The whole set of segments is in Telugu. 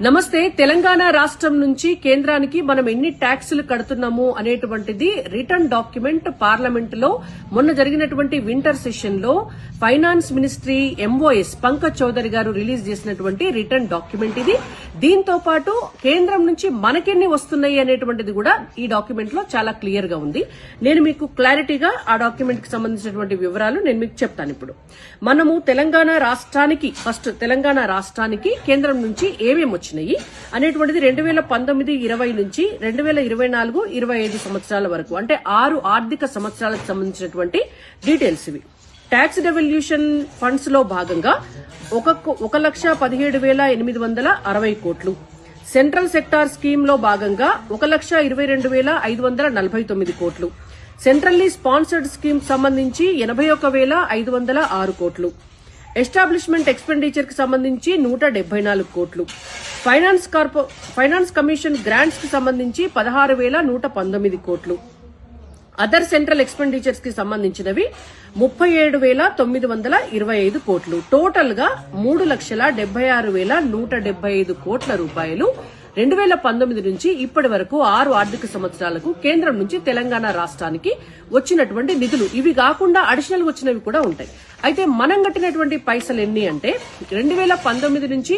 నమస్తే. తెలంగాణ రాష్ట్రం నుంచి కేంద్రానికి మనం ఎన్ని ట్యాక్సులు కడుతున్నాము అనేటువంటిది రిటర్న్ డాక్యుమెంట్ పార్లమెంట్ లో మొన్న జరిగినటువంటి వింటర్ సెషన్ లో finance ministry MOS Pankaj Chaudhary గారు రిలీజ్ చేసినటువంటి రిటర్న్ డాక్యుమెంట్ ఇది. దీంతో పాటు కేంద్రం నుంచి మనకెన్ని వస్తున్నాయి అనేటువంటిది కూడా ఈ డాక్యుమెంట్ లో చాలా క్లియర్ గా ఉంది. నేను మీకు క్లారిటీగా ఆ డాక్యుమెంట్ కి సంబంధించినటువంటి వివరాలు నేను మీకు చెప్తాను. ఇప్పుడు మనము తెలంగాణ రాష్ట్రానికి కేంద్రం నుంచి ఏమేమి వచ్చినాయి అనేటువంటిది 2019-20 నుంచి 2024-25 సంవత్సరాల వరకు, అంటే 6 ఆర్థిక సంవత్సరాలకు సంబంధించినటువంటి డీటెయిల్స్ ఇవి. ట్యాక్స్ డెవల్యూషన్ ఫండ్స్ లో భాగంగా 1,17,860 కోట్లు, సెంట్రల్ సెక్టార్ స్కీమ్ లో భాగంగా 1,22,549 కోట్లు, సెంట్రల్లీ స్పాన్సర్డ్ స్కీమ్ సంబంధించి 81,506 కోట్లు, ఎస్టాబ్లిష్మెంట్ ఎక్స్పెండిచర్ కి సంబంధించి 174 కోట్లు, ఫైనాన్స్ కమిషన్ గ్రాంట్స్ కి సంబంధించి 16,119 కోట్లు, అదర్ సెంట్రల్ ఎక్స్పెండిచర్స్ కి సంబంధించినవి 37,925 కోట్లు. టోటల్ గా 3,76,175 కోట్ల రూపాయలు 2019 నుంచి ఇప్పటి వరకు 6 ఆర్థిక సంవత్సరాలకు కేంద్రం నుంచి తెలంగాణ రాష్ట్రానికి వచ్చినటువంటి నిధులు. ఇవి కాకుండా అడిషనల్ వచ్చినవి కూడా ఉంటాయి. అయితే మనం కట్టినటువంటి పైసలు ఎన్ని అంటే 2019 నుంచి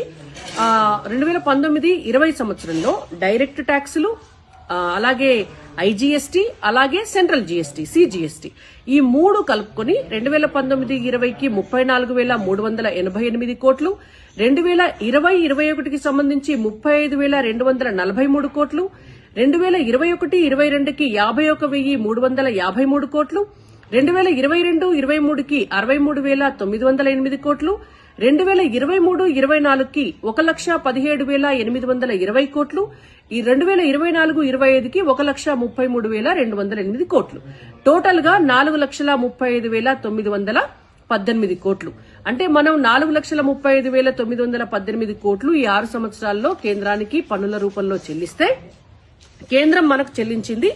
2019-20 సంవత్సరంలో డైరెక్ట్ ట్యాక్సులు, అలాగే ఐజీఎస్టీ, అలాగే సెంట్రల్ జీఎస్టీ సిజీఎస్టీ, ఈ 3 కలుపుకొని 2019-20కి 34,388 కోట్లు, 2020-21కి సంబంధించి 35,243 కోట్లు, 2021-22కి 51,353 కోట్లు, 2022-23కి 63,908 కోట్లు, 2023-24కి 1,17,820 కోట్లు, ఈ 2024-25కి 1,33,208 కోట్లు. టోటల్ గా 4,35,918 కోట్లు. అంటే మనం 4,35,918 కోట్లు ఈ 6 సంవత్సరాల్లో కేంద్రానికి పన్నుల రూపంలో చెల్లిస్తే కేంద్రం మనకు చెల్లించింది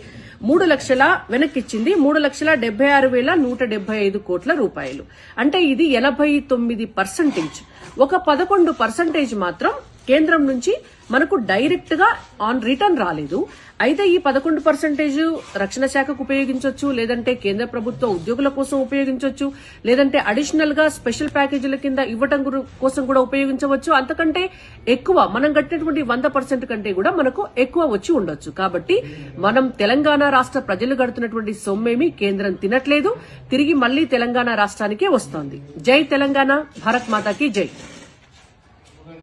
3 లక్షల వెనక్కిచ్చింది 3,76,175 కోట్ల రూపాయలు. అంటే ఇది 89%. ఒక 11% మాత్రం కేంద్రం నుంచి మనకు డైరెక్ట్ గా ఆన్ రిటర్న్ రాలేదు. అయితే ఈ 11% రక్షణ శాఖకు ఉపయోగించవచ్చు, లేదంటే కేంద్ర ప్రభుత్వ ఉద్యోగుల కోసం ఉపయోగించవచ్చు, లేదంటే అడిషనల్ గా స్పెషల్ ప్యాకేజీల కింద ఇవ్వటం కోసం కూడా ఉపయోగించవచ్చు. అంతకంటే ఎక్కువ మనం కట్టినటువంటి 100% కంటే కూడా మనకు ఎక్కువ వచ్చి ఉండొచ్చు. కాబట్టి మనం తెలంగాణ రాష్ట్ర ప్రజలు కడుతున్నటువంటి సొమ్మేమి కేంద్రం తినట్లేదు, తిరిగి మళ్లీ తెలంగాణ రాష్ట్రానికే వస్తోంది. జై తెలంగాణ, భారత్ మాతాకి జై.